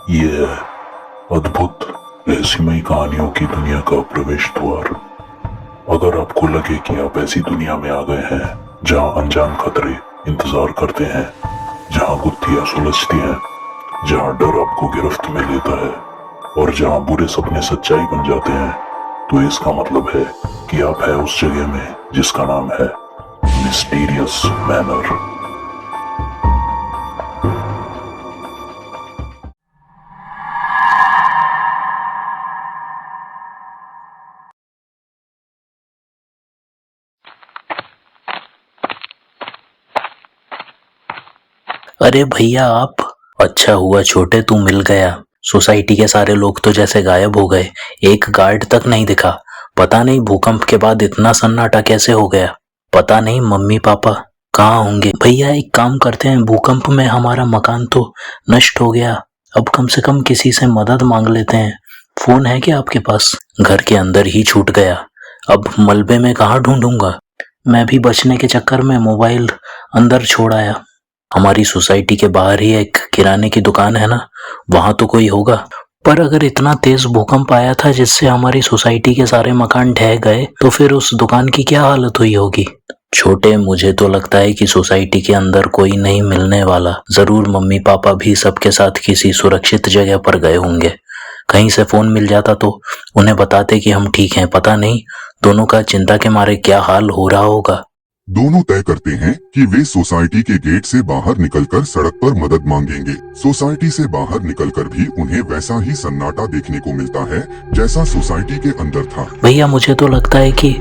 ये है अद्भुत रहस्यमयी कहानियों की दुनिया का प्रवेश द्वार। अगर आपको लगे कि आप ऐसी दुनिया में आ गए हैं जहां अनजान खतरे इंतजार करते हैं, जहां गुत्थियां सुलझती हैं, जहां डर आपको गिरफ्त में लेता है और जहां बुरे सपने सच्चाई बन जाते हैं, तो इसका मतलब है कि आप है उस जगह में जिसका नाम है मिस्टीरियस मैनर। अरे भैया आप। अच्छा हुआ छोटे तू मिल गया। सोसाइटी के सारे लोग तो जैसे गायब हो गए, एक गार्ड तक नहीं दिखा। पता नहीं भूकंप के बाद इतना सन्नाटा कैसे हो गया। पता नहीं मम्मी पापा कहाँ होंगे। भैया एक काम करते हैं, भूकंप में हमारा मकान तो नष्ट हो गया, अब कम से कम किसी से मदद मांग लेते हैं। फोन है क्या आपके पास? घर के अंदर ही छूट गया, अब मलबे में कहाँ ढूंढूंगा। मैं भी बचने के चक्कर में मोबाइल अंदर छोड़ आया। हमारी सोसाइटी के बाहर ही एक किराने की दुकान है ना, वहां तो कोई होगा। पर अगर इतना तेज भूकंप आया था जिससे हमारी सोसाइटी के सारे मकान ढह गए, तो फिर उस दुकान की क्या हालत हुई होगी। छोटे, मुझे तो लगता है कि सोसाइटी के अंदर कोई नहीं मिलने वाला। जरूर मम्मी पापा भी सबके साथ किसी सुरक्षित जगह पर गए होंगे। कहीं से फोन मिल जाता तो उन्हें बताते कि हम ठीक हैं। पता नहीं दोनों का चिंता के मारे क्या हाल हो रहा होगा। दोनों तय करते हैं कि वे सोसाइटी के गेट से बाहर निकलकर सड़क पर मदद मांगेंगे। सोसाइटी से बाहर निकलकर भी उन्हें वैसा ही सन्नाटा देखने को मिलता है जैसा सोसाइटी के अंदर था। भैया मुझे तो लगता है कि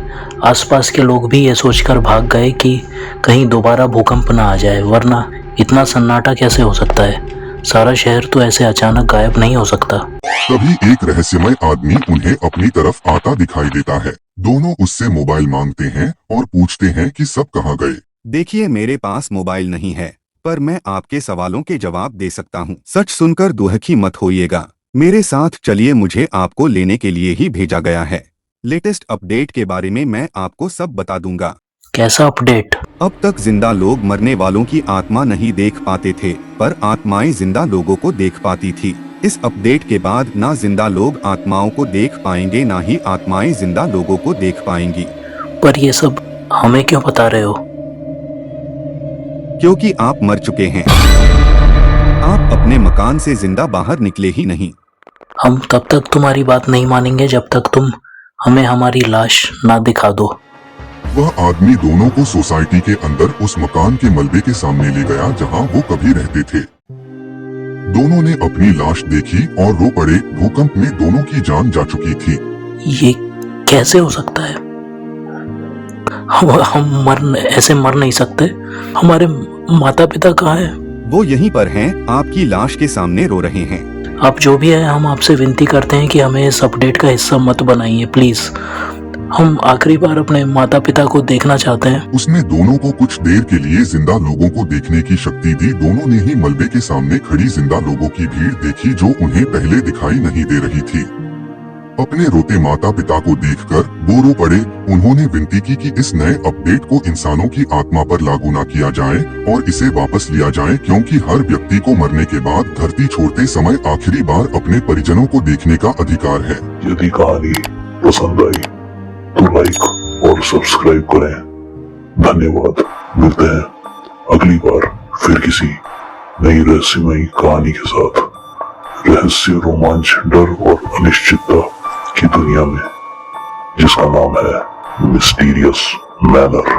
आसपास के लोग भी ये सोचकर भाग गए कि कहीं दोबारा भूकंप ना आ जाए, वरना इतना सन्नाटा कैसे हो सकता है। सारा शहर तो ऐसे अचानक गायब नहीं हो सकता। तभी एक रहस्यमय आदमी उन्हें अपनी तरफ आता दिखाई देता है। दोनों उससे मोबाइल मांगते हैं और पूछते हैं कि सब कहाँ गए। देखिए, मेरे पास मोबाइल नहीं है, पर मैं आपके सवालों के जवाब दे सकता हूँ। सच सुनकर दुखी मत होइएगा, मेरे साथ चलिए, मुझे आपको लेने के लिए ही भेजा गया है। लेटेस्ट अपडेट के बारे में मैं आपको सब बता दूंगा। कैसा अपडेट? अब तक जिंदा लोग मरने वालों की आत्मा नहीं देख पाते थे, पर आत्माएं जिंदा लोगों को देख पाती थी। इस अपडेट के बाद ना जिंदा लोग आत्माओं को देख पाएंगे, ना ही आत्माएं जिंदा लोगों को देख पाएंगी। पर ये सब हमें क्यों बता रहे हो? क्योंकि आप मर चुके हैं। आप अपने मकान से जिंदा बाहर निकले ही नहीं। हम तब तक तुम्हारी बात नहीं मानेंगे जब तक तुम हमें हमारी लाश ना दिखा दो। वह आदमी दोनों को सोसाइटी के अंदर उस मकान के मलबे के सामने ले गया जहां वो कभी रहते थे। दोनों ने अपनी लाश देखी और रो पड़े। भूकंप में दोनों की जान जा चुकी थी। ये कैसे हो सकता है? हम ऐसे मर नहीं सकते। हमारे माता पिता कहाँ हैं? वो यहीं पर हैं, आपकी लाश के सामने रो रहे हैं। आप जो भी है, हम आपसे विनती करते हैं कि हमें इस अपडेट का हिस्सा मत बनाइए प्लीज। हम आखिरी बार अपने माता पिता को देखना चाहते हैं। उसने दोनों को कुछ देर के लिए जिंदा लोगों को देखने की शक्ति दी। दोनों ने ही मलबे के सामने खड़ी जिंदा लोगों की भीड़ देखी जो उन्हें पहले दिखाई नहीं दे रही थी। अपने रोते माता पिता को देखकर वो रो पड़े। उन्होंने विनती की कि इस नए अपडेट को इंसानों की आत्मा पर लागू न किया जाए और इसे वापस लिया जाए, क्योंकि हर व्यक्ति को मरने के बाद धरती छोड़ते समय आखिरी बार अपने परिजनों को देखने का अधिकार है। यदि कहानी पसंद आई तो लाइक और सब्सक्राइब करें। धन्यवाद। मिलते हैं अगली बार फिर किसी नई रहस्यमयी कहानी के साथ। रहस्य, रोमांच, डर और अनिश्चितता की दुनिया में जिसका नाम है मिस्टीरियस मैनर।